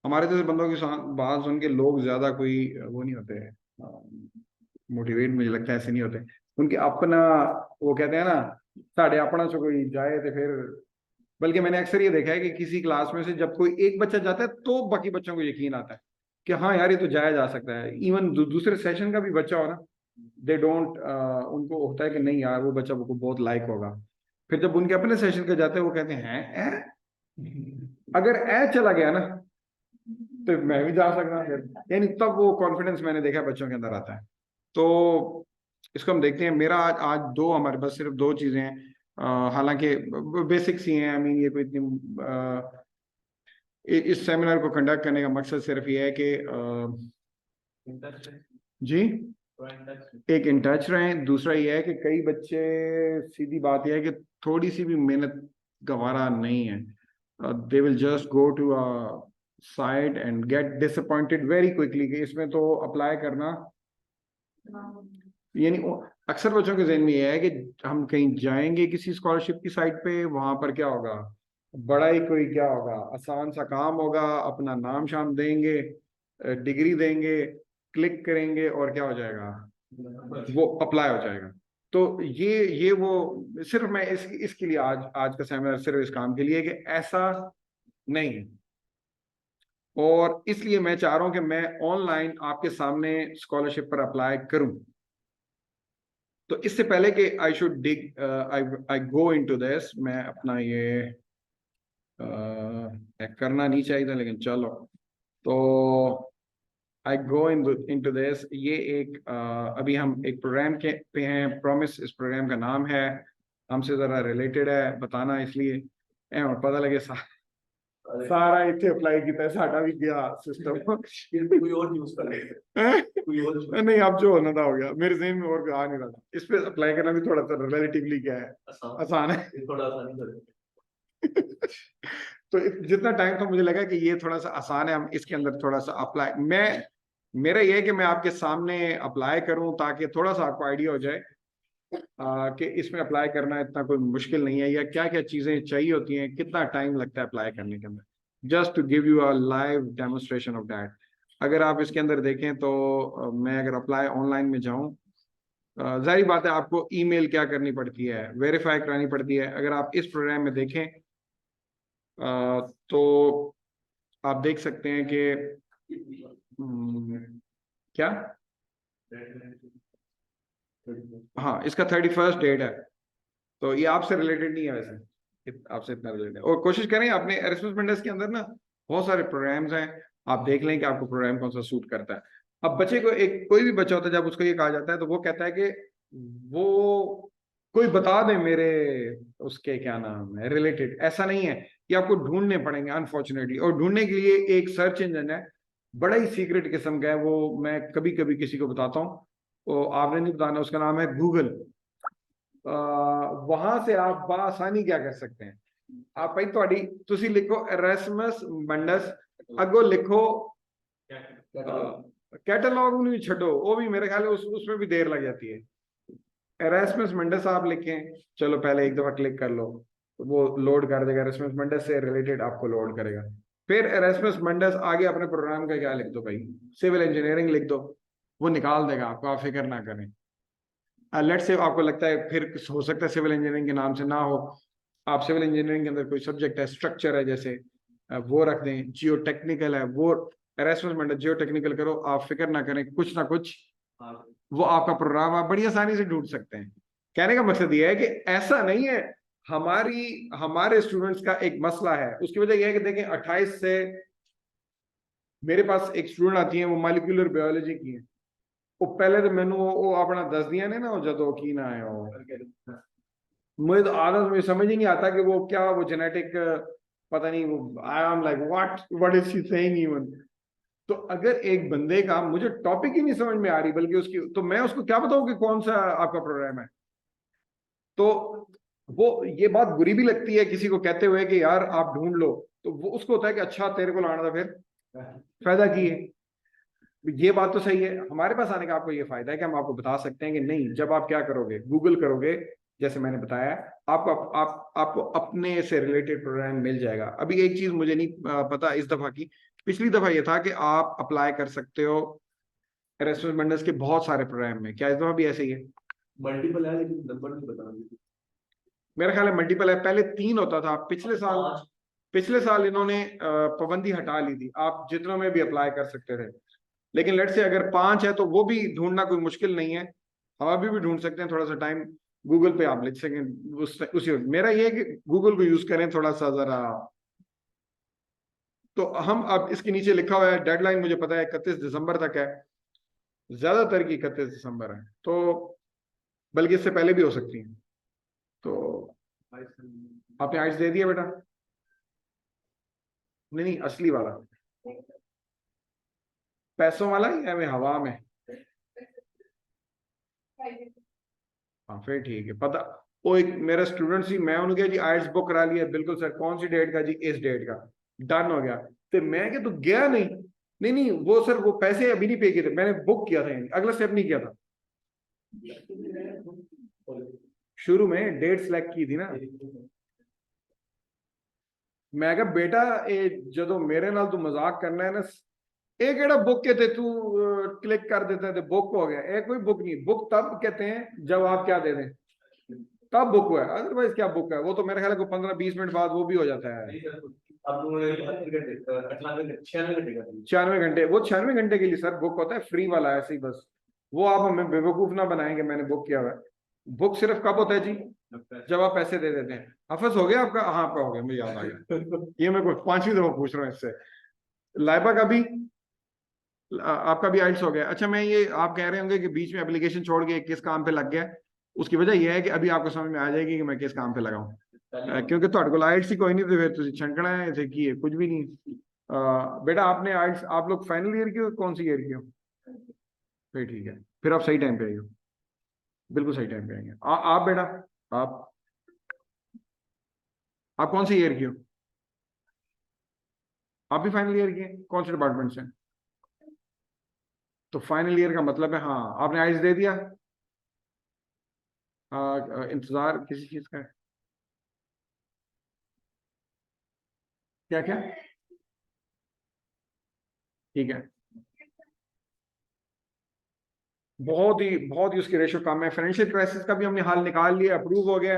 हमारे जैसे बंदों की बात सुन के लोग ज्यादा कोई वो नहीं होते, मोटिवेट मुझे लगता है ऐसे नहीं होते। उनके अपना, वो कहते हैं ना, साढ़े अपना से कोई जाए तो फिर। बल्कि मैंने अक्सर ये देखा है कि किसी क्लास में से जब कोई एक बच्चा जाता है तो बाकी बच्चों को यकीन आता है कि हाँ यार ये तो जाया जा सकता है। इवन दूसरे सेशन का भी बच्चा हो ना, दे डोंट, उनको होता है कि नहीं यार वो बच्चा को बहुत लाइक होगा। फिर जब उनके अपने सेशन के जाते हैं वो कहते हैं अगर चला गया ना तो मैं भी जा सकता हूँ फिर। यानी तब वो कॉन्फिडेंस मैंने देखा बच्चों के अंदर आता है। तो इसको हम देखते हैं। मेरा आज दो, हमारे पास सिर्फ दो चीजें हैं। हालांकि बेसिक्स ही हैं। आई मीन ये कोई इतनी इस सेमिनार को कंडक्ट करने का मकसद सिर्फ ये है कि जी एक इन टच रहें। दूसरा ये है कि कई बच्चे, सीधी बात यह है कि थोड़ी सी भी मेहनत गवारा नहीं है। They will just go to a side and get disappointed very quickly कि इसमें तो अप्लाई करना, यानी अक्सर बच्चों के जहन में यह है कि हम कहीं जाएंगे किसी स्कॉलरशिप की साइट पे, वहां पर क्या होगा, बड़ा ही कोई क्या होगा, आसान सा काम होगा, अपना नाम शाम देंगे, डिग्री देंगे, क्लिक करेंगे और क्या हो जाएगा, वो अप्लाई हो जाएगा। तो ये वो सिर्फ मैं इसके लिए आज आज का सेमिनार सिर्फ इस काम के लिए कि ऐसा नहीं है। और इसलिए मैं चाह रहा हूं कि मैं ऑनलाइन आपके सामने स्कॉलरशिप पर अप्लाई करूं। तो इससे पहले कि I should dig I go into this, मैं अपना ये करना नहीं चाहिए था लेकिन चलो। तो आई गो इनटू दिस। ये एक अभी हम एक प्रोग्राम के पे हैं, प्रॉमिस इस प्रोग्राम का नाम है। हमसे जरा रिलेटेड है बताना, इसलिए और पता लगे सारा इतने अप्लाई किया, साडा भी गया सिस्टम। कोई और यूज कर कोई और नहीं, अब जो होना था हो गया। मेरे ज़हन में और आ नहीं रहा था। इस पे अप्लाई करना भी थोड़ा सा रिलेटिवली क्या है, आसान है, थोड़ा आसान है। तो जितना टाइम था मुझे लगा कि ये थोड़ा सा आसान है, हम इसके अंदर थोड़ा सा अप्लाई, मेरा ये है कि मैं आपके सामने अप्लाई करूं ताकि थोड़ा सा आपको आइडिया हो जाए कि इसमें अप्लाई करना इतना कोई मुश्किल नहीं है, या क्या क्या चीजें चाहिए होती हैं, कितना टाइम लगता है अप्लाई करने के अंदर। Just to give you a live demonstration of that. अगर आप इसके अंदर देखें तो मैं अगर अप्लाई ऑनलाइन में जाऊं, जाहिर बात है आपको ईमेल क्या करनी पड़ती है, वेरीफाई करानी पड़ती है। अगर आप इस प्रोग्राम में देखें तो आप देख सकते हैं कि क्या, हाँ इसका 31st डेट है। तो ये आपसे रिलेटेड नहीं है वैसे, आपसे इतना रिलेटेड है। और कोशिश करें अपने एरasmus मंडस के अंदर ना बहुत सारे प्रोग्राम्स हैं, आप देख लें कि आपको प्रोग्राम कौन सा सूट करता है। अब बच्चे को, एक कोई भी बच्चा होता है जब उसको ये कहा जाता है तो वो कहता है कि वो कोई बता दे मेरे उसके क्या नाम है रिलेटेड। ऐसा नहीं है, कि आपको ढूंढने पड़ेंगे अनफॉर्चुनेटली। और ढूंढने के लिए एक सर्च इंजन है, बड़ा ही सीक्रेट किस्म का है वो, मैं कभी कभी किसी को बताता हूँ, वो आपने नहीं बताना। उसका नाम है गूगल। वहां से आप बासानी क्या कर सकते हैं, आप भाई थोड़ी तुसी लिखो एरasmus मंडस, अगो लिखो कैटलॉग में भी छो, वो भी मेरे ख्याल है उसमें भी देर लग जाती है। एरasmus मंडस आप लिखें, चलो पहले एक दफा क्लिक कर लो तो वो लोड कर देगा, एरasmus मंडस से रिलेटेड आपको लोड करेगा। फिर एरasmus मंडस आगे अपने प्रोग्राम का क्या लिख दो भाई, सिविल इंजीनियरिंग लिख दो, वो निकाल देगा आपको, आप फिक्र ना करें। लेट से आपको लगता है फिर हो सकता है सिविल इंजीनियरिंग के नाम से ना हो, आप सिविल इंजीनियरिंग के अंदर कोई सब्जेक्ट है, स्ट्रक्चर है जैसे, वो रख दें, जियो टेक्निकल है वो, एरasmus मंडस जियो टेक्निकल करो, आप फिक्र ना करें, कुछ ना कुछ वो आपका प्रोग्राम आप बड़ी आसानी से ढूंढ सकते हैं। कहने का मकसद ये है कि ऐसा नहीं है। हमारे स्टूडेंट्स का एक मसला है, उसकी वजह यह है कि देखें 28 से मेरे पास एक स्टूडेंट आती है, वो मालिक्यूलर बायोलॉजी की है। वो पहले तो मैंने वो अपना दस दिया ने ना, वो जदों की ना है वो, मुझे तो आदत में समझ ही नहीं आता कि वो क्या, वो जेनेटिक पता नहीं, वो I am like what is she saying even. तो अगर एक बंदे का मुझे टॉपिक ही नहीं समझ में आ रही, बल्कि उसकी, तो मैं उसको क्या बताऊं कि कौन सा आपका प्रोग्राम है। तो वो ये बात बुरी भी लगती है किसी को कहते हुए कि यार आप ढूंढ लो, तो वो उसको होता है कि अच्छा तेरे को लाना था फिर फायदा की है। ये बात तो सही है, हमारे पास आने का आपको ये फायदा है कि हम आपको बता सकते हैं कि नहीं, जब आप क्या करोगे, गूगल करोगे जैसे मैंने बताया, आपको अपने से रिलेटेड प्रोग्राम मिल जाएगा। अभी एक चीज मुझे नहीं पता इस दफा की, पिछली दफा ये था कि आप अप्लाई कर सकते हो एरास्मस मंडस के बहुत सारे प्रोग्राम में, क्या इस दफा भी ऐसे ही है? मल्टीपल है लेकिन नंबर नहीं बता रहे। मेरा ख्याल है मल्टीपल है, पहले 3 होता था, पिछले साल इन्होंने पाबंदी हटा ली थी, आप जितनों में भी अप्लाई कर सकते थे। लेकिन लेट्स से अगर 5 है तो वो भी ढूंढना कोई मुश्किल नहीं है, हम अभी भी ढूंढ सकते हैं, थोड़ा सा टाइम गूगल पे आप लिख सकें उसी वक्त। मेरा ये है कि गूगल को यूज करें थोड़ा सा जरा। तो हम अब इसके नीचे लिखा हुआ है डेडलाइन, मुझे पता है 31 दिसंबर तक है, ज्यादातर की 31 दिसंबर है, तो बल्कि इससे पहले भी हो सकती है। तो आपने आइट्स दे दिया बेटा? नहीं नहीं, असली वाला, पैसों वाला ही है, हवा में? हाँ फिर ठीक है। पता, वो एक मेरा स्टूडेंट सी, मैं उन्होंने कहा जी आइट्स बुक करा लिया, बिल्कुल सर, कौन सी डेट का जी? इस डेट का, डन हो गया। तो मैं क्या, तो गया नहीं? नहीं नहीं, वो सर वो पैसे अभी नहीं पे किए थे, मैंने बुक किया था, यानी अगला स्टेप नहीं किया था। शुरू में डेट सेलेक्ट की थी ना। मैं कहा बेटा ये जो मेरे नाल तू मजाक करना है ना, एक एड़ा बुक के थे तू क्लिक कर देते थे, बुक हो गया। एक कोई बुक नहीं, बुक तब कहते हैं जब आप क्या दे दें, तब बुक हुआ है, अदरवाइज क्या बुक है? वो तो मेरे ख्याल को 15-20 मिनट बाद वो भी हो जाता है। 96 घंटे, वो 96 घंटे के लिए सर बुक होता है, फ्री वाला ऐसे ही बस। वो आप हमें बेवकूफ ना बनाएंगे, मैंने बुक किया हुआ है। बुक सिर्फ कब होता है जी? जब आप पैसे दे देते हैं। हफस हो गया आपका? हाँ आपका हो गया, मुझे याद आ गया। ये मैं कुछ 5वीं दफा पूछ रहा हूँ इससे। लाइबा का भी, आपका भी आइल्स हो गया? अच्छा, मैं ये, आप कह रहे होंगे कि बीच में एप्लीकेशन छोड़ के किस काम पे लग गया, उसकी वजह यह है कि अभी आपको समझ में आ जाएगी कि मैं किस काम पे लगा हूँ। क्योंकि ਤੁਹਾਡੇ ਕੋਲ आइल्स ही कोई नहीं, तो फिर ਤੁਸੀਂ छंकना है ऐसे की है, कुछ भी नहीं। बेटा आपने आइल्स, आप लोग फाइनल ईयर की हो, कौन सी ईयर की हो? फिर ठीक है, फिर आप सही टाइम पे आई हो, बिल्कुल सही टाइम पे आएंगे। आप बेटा, आप आप कौन सी ईयर की हो? आप भी फाइनल ईयर की हैं? कौन से डिपार्टमेंट से? तो फाइनल ईयर का मतलब है, हाँ आपने आइल्स दे दिया। इंतजार किसी चीज का है? क्या क्या? ठीक है, बहुत ही उसकी रेशो कम है। फाइनेंशियल क्राइसिस का भी हमने हाल निकाल लिया, अप्रूव हो गया।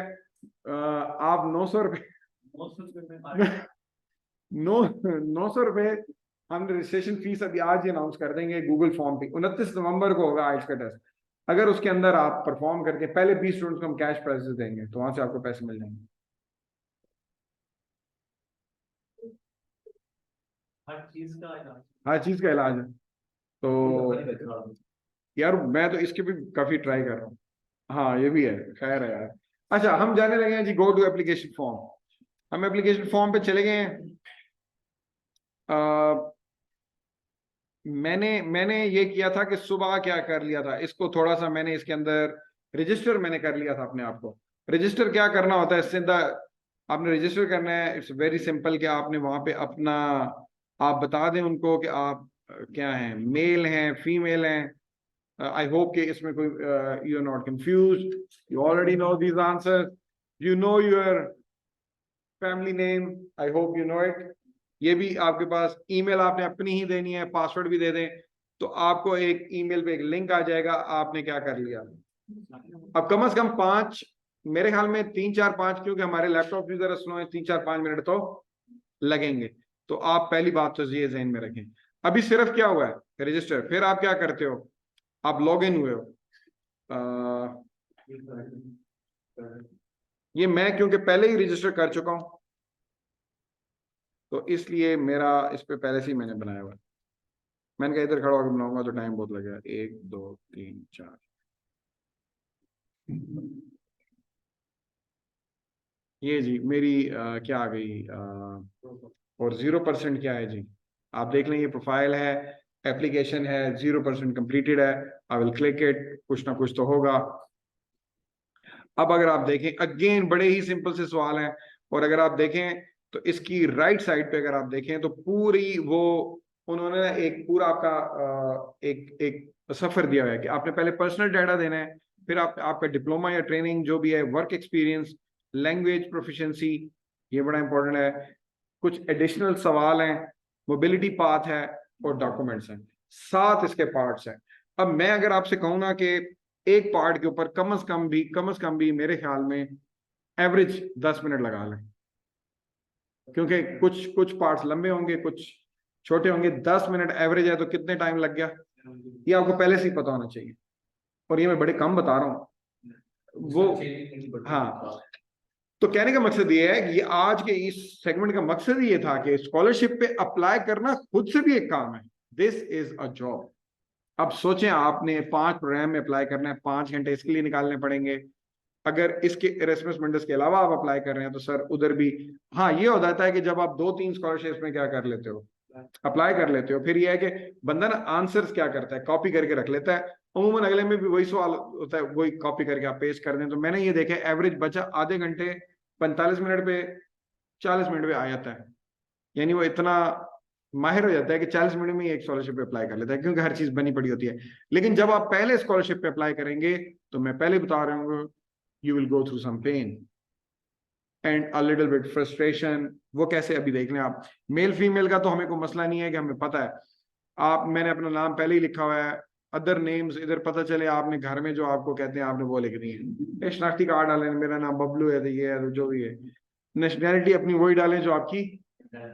आप 900 रुपये नौ 900 रुपये हम रजिस्ट्रेशन फीस अभी आज ही अनाउंस कर देंगे गूगल फॉर्म पे। 29 नवंबर को होगा आइल्स का टेस्ट। अगर उसके अंदर आप परफॉर्म करके, पहले 20 स्टूडेंट्स को हम कैश प्राइजेस देंगे, तो वहां से आपको पैसे मिल जाएंगे। हर चीज का इलाज है। तो यार मैं तो इसके भी काफी ट्राई कर रहा हूँ। हाँ ये भी है, खैर है यार। अच्छा हम जाने लगे हैं जी, गो टू एप्लीकेशन फॉर्म। हम एप्लीकेशन फॉर्म पे चले गए हैं। मैंने ये किया था कि सुबह क्या कर लिया था, इसको थोड़ा सा मैंने इसके अंदर रजिस्टर मैंने कर लिया था अपने आप को। रजिस्टर क्या करना होता है, सीधा आपने रजिस्टर करना है। इट्स वेरी सिंपल कि आपने वहां पे अपना, आप बता दें उनको कि आप क्या हैं, मेल हैं, फीमेल हैं। आई होप कि इसमें कोई you are not confuse, you already know these answer, you know your family name, I hope you know it. ये भी आपके पास, ईमेल आपने अपनी ही देनी है, पासवर्ड भी दे दें, तो आपको एक ईमेल पे एक लिंक आ जाएगा। आपने क्या कर लिया, अब कम से कम 5, मेरे ख्याल में 3-4-5, क्योंकि हमारे लैपटॉप भी जरा स्लो है, 3-4-5 मिनट तो लगेंगे। तो आप पहली बात तो ये जहन में रखें। अभी सिर्फ क्या हुआ है, रजिस्टर, फिर आप क्या करते हो, आप लॉग इन हुए हो। ये मैं क्योंकि पहले ही रजिस्टर कर चुका हूं, तो इसलिए मेरा इस पे पहले से ही मैंने बनाया हुआ है। मैंने कहा इधर खड़ा होकर बनाऊंगा तो टाइम बहुत लगेगा। 1 2 3 4, ये जी मेरी क्या आ गई, और 0% क्या है जी, आप देख लें, ये प्रोफाइल है, एप्लीकेशन है, 0% कंप्लीटेड है। आई विल क्लिक इट, कुछ ना कुछ तो होगा। अब अगर आप देखें, अगेन बड़े ही सिंपल से सवाल हैं, और अगर आप देखें तो इसकी राइट साइड पे अगर आप देखें तो पूरी वो, उन्होंने ना एक पूरा आपका एक एक सफर दिया हुआ है कि आपने पहले पर्सनल डाटा देना है, फिर आपका डिप्लोमा या ट्रेनिंग जो भी है, वर्क एक्सपीरियंस, लैंग्वेज प्रोफिशिएंसी, ये बड़ा इंपॉर्टेंट है, कुछ एडिशनल सवाल हैं, मोबिलिटी पाथ है और डॉक्यूमेंट्स हैं। 7 इसके पार्ट्स हैं। अब मैं अगर आपसे कहूँ ना कि एक पार्ट के ऊपर कम से कम भी मेरे ख्याल में एवरेज 10 मिनट लगा लें, क्योंकि कुछ पार्ट्स लंबे होंगे, कुछ छोटे होंगे। 10 मिनट एवरेज है तो कितने टाइम लग गया, ये आपको पहले से ही पता होना चाहिए। और ये मैं बड़े कम बता रहा हूँ वो। हाँ, तो कहने का मकसद ये है कि आज के इस सेगमेंट का मकसद ये था कि स्कॉलरशिप पे अप्लाई करना खुद से भी एक काम है। This is a job. अब सोचें, आपने 5 प्रोग्राम में अप्लाई करना है, 5 घंटे इसके लिए निकालने पड़ेंगे। अगर इसके इरेस्मस मेंडस के अलावा आप अप्लाई कर रहे हैं तो सर उधर भी, हाँ, ये हो जाता है कि जब आप 2-3 स्कॉलरशिप में क्या कर लेते हो, अप्लाई कर लेते हो, फिर ये है कि बंदा ना आंसर्स क्या करता है, कॉपी करके रख लेता है। अमूमन अगले में भी वही सवाल होता है, वही कॉपी करके आप पेश कर दें। तो मैंने ये देखा, एवरेज बच्चा आधे घंटे 45 मिनट पे, 40 मिनट पे आ जाता है। यानी वो इतना माहिर हो जाता है कि 40 मिनट में ही एक स्कॉलरशिप पे अप्लाई कर लेता है, क्योंकि हर चीज बनी पड़ी होती है। लेकिन जब आप पहले स्कॉलरशिप पे अप्लाई करेंगे तो मैं पहले बता रहा हूँ, you will go through some pain and a little bit frustration. वो कैसे, अभी देख लें आप। मेल फीमेल का तो हमें कोई मसला नहीं है कि हमें पता है, मैंने अपना नाम पहले ही लिखा हुआ है। अदर नेम्स इधर पता चले आपने घर में जो आपको कहते हैं आपने वो लिख दिए। शनाख्ती कार्ड डालें, मेरा नाम बबलू है, तो ये है, तो जो भी है। नेशनैलिटी अपनी वही डालें जो आपकी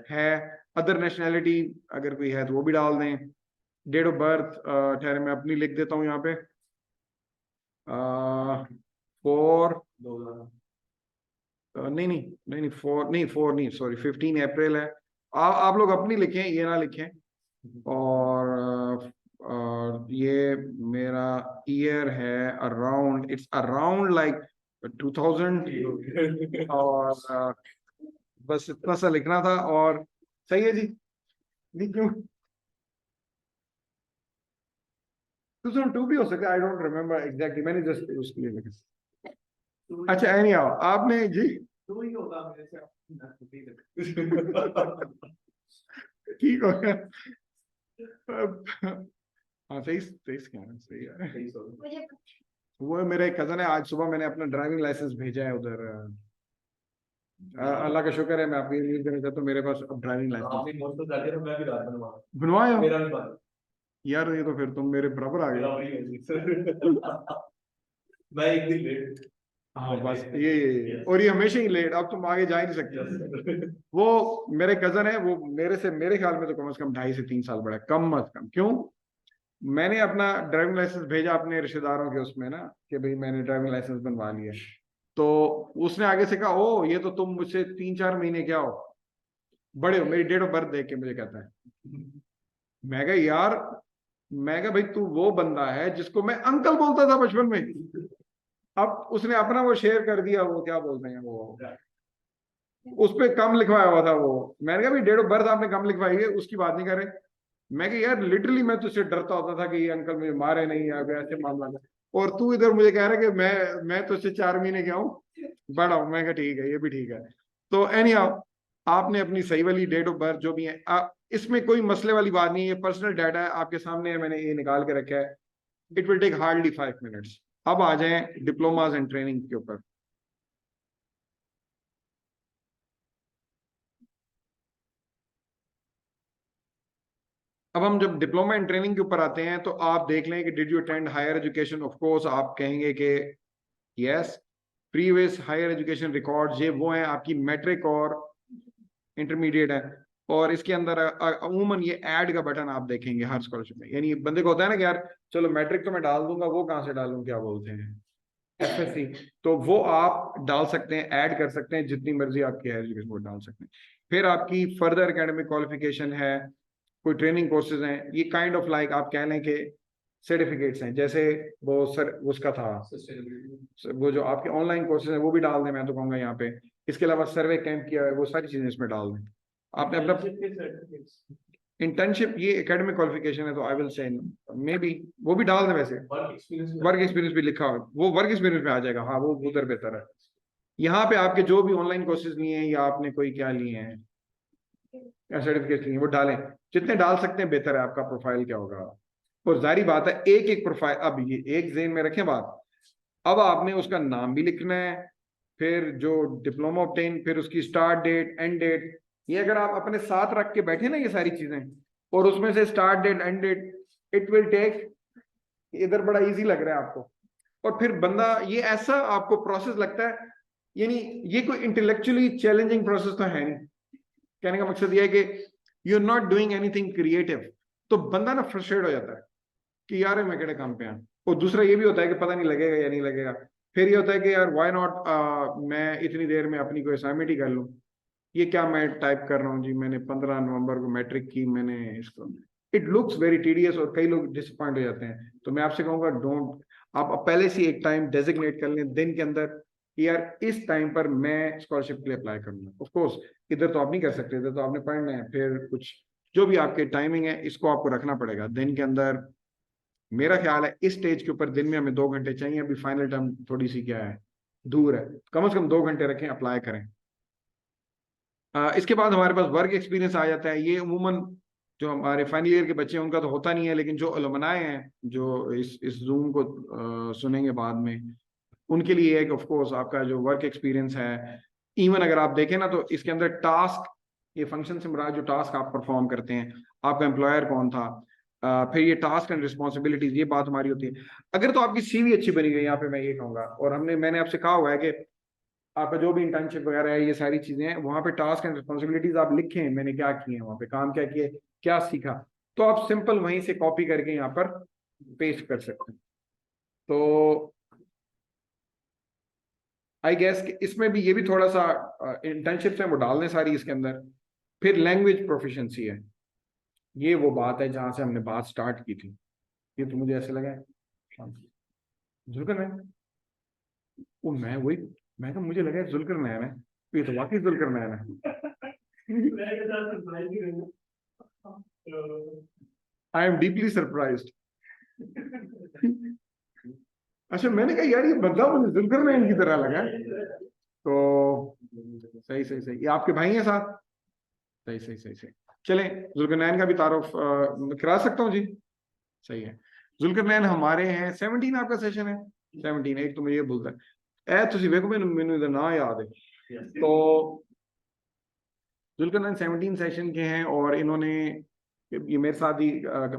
है। अदर नेशनैलिटी अगर कोई है तो वो भी डाल दें। डेट ऑफ बर्थ ठहरे मैं अपनी लिख देता हूँ यहाँ पे, 4 नहीं 4 नहीं, सॉरी 15 अप्रैल है। आप लोग अपनी लिखें, ये ना लिखें। और ये मेरा ईयर है अराउंड, इट्स अराउंड लाइक 2000। और बस इतना सा लिखना था। और सही है जी, नहीं क्यों 2002 भी हो सकता है, आई डोंट रिमेम्बर एग्जैक्टली, मैंने जस्ट उसके लिए लिखा। अच्छा, एनी हाउ आपने जी तो ही होगा मेरे से। ठीक हो गया। हाँ, 23 क्या है, सही है। वो मेरे कजन है, आज सुबह मैंने अपना ड्राइविंग लाइसेंस भेजा है उधर। अल्लाह का शुक्र है, मैं आपकी उम्मीद करना चाहता हूँ, मेरे पास अब ड्राइविंग लाइसेंस आपने बहुत तो जाते मैं भी जाता हूं बनवाए हो। मेरा भी बात यार ये तो फिर तुम मेरे बराबर आ गए। मैं एक दिन लेट। हाँ बस ये और ये हमेशा ही लेट, अब तुम आगे जा ही नहीं सकते। वो मेरे कजन है, वो मेरे से, मेरे ख्याल में तो कम से कम 2.5 से 3 साल बड़ा है, कम अज कम। क्यों, मैंने अपना ड्राइविंग लाइसेंस भेजा अपने रिश्तेदारों के उसमें ना, कि भाई मैंने ड्राइविंग लाइसेंस बनवा लिया। तो उसने आगे से कहा, ओ ये तो तुम मुझसे 3-4 महीने क्या हो बड़े हो। मेरी डेट ऑफ बर्थ देख के मुझे कहता है। मैं कहा यार, मैं कहा भाई तू वो बंदा है जिसको मैं अंकल बोलता था बचपन में। अब उसने अपना वो शेयर कर दिया, वो क्या बोलते हैं वो, उस पे कम लिखवाया हुआ था वो। मैंने कहा भाई डेट ऑफ बर्थ आपने कम लिखवाई है, उसकी बात नहीं करे। मैं कहा यार लिटरली मैं तुझसे डरता होता था कि ये अंकल मुझे मारे नहीं, या ऐसे मामला था। और तू इधर मुझे कह रहा है कि मैं तुझसे 4 महीने क्या हूँ बड़ा हूँ। मैं कहा ठीक है, ये भी ठीक है। तो एनी हाउ, आपने अपनी सही वाली डेट ऑफ बर्थ जो भी है, इसमें कोई मसले वाली बात नहीं है, ये पर्सनल डाटा है आपके सामने है, मैंने ये निकाल के रखा है। It will take hardly 5 minutes. अब आ जाएं डिप्लोमाज एंड ट्रेनिंग के ऊपर। अब हम जब डिप्लोमा एंड ट्रेनिंग के ऊपर आते हैं तो आप देख लें कि did you attend higher education. Of course आप कहेंगे कि yes. Previous higher education records, ये वो हैं आपकी मैट्रिक और इंटरमीडिएट है। और इसके अंदर अमूमन ये ऐड का बटन आप देखेंगे हर स्कॉलरशिप में। यानी बंदे को होता है ना कि यार चलो मैट्रिक तो मैं डाल दूंगा, वो कहाँ से डालूं, क्या बोलते हैं, एफएससी, तो वो आप डाल सकते हैं, ऐड कर सकते हैं, जितनी मर्जी आपकी हायर एजुकेशन वो डाल सकते हैं। फिर आपकी फर्दर एकेडमिक क्वालिफिकेशन है, कोई ट्रेनिंग कोर्सेज हैं, ये काइंड ऑफ लाइक आप कह लें कि सर्टिफिकेट्स हैं। जैसे वो सर उसका था, वो जो आपके ऑनलाइन कोर्सेज हैं वो भी डाल दें, मैं तो कहूँगा यहाँ पे। इसके अलावा सर्वे कैंप किया है, वो सारी चीजें इसमें डाल दें। आपने अपना इंटर्नशिप, ये एकेडमिक क्वालिफिकेशन है, तो I will say may be वो भी डाल दें। वैसे वर्क एक्सपीरियंस भी लिखा हो, वो वर्क एक्सपीरियंस में आ जाएगा। हाँ, वो उधर बेहतर है। यहाँ पे आपके जो भी ऑनलाइन कोर्सेज लिए हैं या आपने कोई क्या लिए हैं या सर्टिफिकेट लिए हैं, वो डालें। जितने डाल सकते हैं बेहतर है, आपका प्रोफाइल क्या होगा। और जारी बात है, एक एक प्रोफाइल, अब ये एक जेन में रखें बात, अब आपने उसका नाम भी लिखना है, फिर जो डिप्लोमा ऑब्टेन, फिर उसकी स्टार्ट डेट, एंड डेट, ये अगर आप अपने साथ रख के बैठे ना ये सारी चीजें, और उसमें से start date, end date, it will take, इधर बड़ा इजी लग रहा है आपको, और फिर बंदा ये ऐसा आपको प्रोसेस लगता है, यानी ये कोई इंटेलेक्चुअली चैलेंजिंग प्रोसेस तो है नहीं। कहने का मकसद ये है कि you are not doing anything creative, तो बंदा ना फ्रस्ट्रेट हो जाता है कि यार मैं केड़े काम पे आया। और दूसरा ये भी होता है कि पता नहीं लगेगा या नहीं लगेगा। फिर ये होता है कि यार व्हाई नॉट, मैं इतनी देर में अपनी कोई असाइनमेंट ही कर लूँ। ये क्या मैं टाइप कर रहा हूँ जी, मैंने 15 नवंबर को मैट्रिक की, मैंने इसको, इट लुक्स वेरी टीडियस, और कई लोग डिसअपॉइंट हो जाते हैं। तो मैं आपसे कहूंगा, डोंट, आप पहले से एक टाइम डेजिग्नेट कर लें दिन के अंदर कि यार इस टाइम पर मैं स्कॉलरशिप के लिए अप्लाई करूंगा। ऑफ कोर्स इधर तो आप नहीं कर सकते, इधर तो आपने पढ़ना है, फिर कुछ जो भी आपके टाइमिंग है इसको आपको रखना पड़ेगा दिन के अंदर। मेरा ख्याल है इस स्टेज के ऊपर दिन में हमें 2 घंटे चाहिए। अभी फाइनल टर्म थोड़ी सी क्या है, दूर है, कम से कम 2 घंटे रखें, अप्लाई करें। इसके बाद हमारे पास वर्क एक्सपीरियंस आ जाता है। ये अमूमन जो हमारे फाइनल ईयर के बच्चे हैं उनका तो होता नहीं है, लेकिन जो अलुमनाई हैं जो इस जूम को सुनेंगे बाद में, उनके लिए एक ऑफ कोर्स आपका जो वर्क एक्सपीरियंस है, इवन अगर आप देखें ना तो इसके अंदर टास्क, ये फंक्शन से मुराद जो टास्क आप परफॉर्म करते हैं, आपका एम्प्लॉयर कौन था, फिर ये टास्क एंड रिस्पॉन्सिबिलिटीज, ये बात हमारी होती है। अगर तो आपकी सीवी अच्छी बनी गई, यहाँ पे मैं ये कहूंगा, और मैंने आपसे कहा हुआ है कि आपका जो भी इंटर्नशिप वगैरह है, ये सारी चीजें हैं, वहां पे टास्क एंड रिस्पॉन्सिबिलिटीज आप लिखें, मैंने क्या किए हैं वहां पे, काम क्या किए, क्या सीखा, तो आप सिंपल वहीं से कॉपी करके यहाँ पर पेस्ट कर सकते हैं। तो आई गेस कि इसमें भी ये भी थोड़ा सा इंटर्नशिप्स हैं वो डाल दें सारी इसके अंदर। फिर लैंग्वेज प्रोफिशिएंसी है, ये वो बात है जहां से हमने बात स्टार्ट की थी। ये तो मुझे ऐसे लगा है, जुल्कर नैन, वो मैं वही, मैं तो मुझे लगा जुल्कर नैन है, ये तो वाकई जुल्कर नैन है। I am deeply surprised. अच्छा, मैंने कहा यार ये बंदा मुझे जुल्कर नैन की तरह लगा। तो सही सही सही, ये आपके भाई हैं साथ, सही सही सही सही। चलें, जुल्करनैन का भी तारुफ करा सकता हूँ जी। सही है, जुल्करनैन हमारे हैं 17 आपका सेशन है, 17, एक तो मुझे ये भूलता है तुसी वेखो मैनू इधर ना याद है। तो जुल्करनैन 17 सेशन के हैं, और इन्होंने ये मेरे साथ ही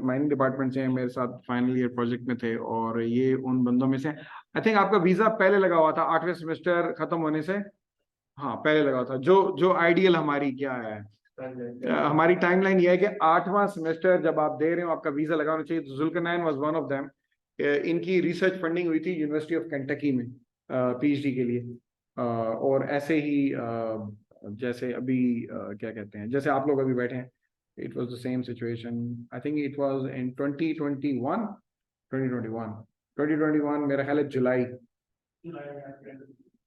माइनिंग डिपार्टमेंट से हैं, मेरे साथ फाइनल ईयर प्रोजेक्ट में थे, और ये उन बंदों में से आई थिंक आपका वीजा पहले लगा हुआ था 8वें सेमेस्टर खत्म होने से, हाँ पहले लगा था। जो जो आइडियल हमारी क्या है, हमारी टाइमलाइन ये है कि 8वां सेमेस्टर जब आप दे रहे हो आपका वीजा लगा होना चाहिए। तो Zulqarnain was one of them. इनकी रिसर्च फंडिंग हुई थी यूनिवर्सिटी ऑफ केंटकी में पीएचडी के लिए, और ऐसे ही जैसे अभी क्या कहते हैं, जैसे आप लोग अभी बैठे हैं, it was the same situation. I think it was in 2021 मेरा ख्याल है जुलाई,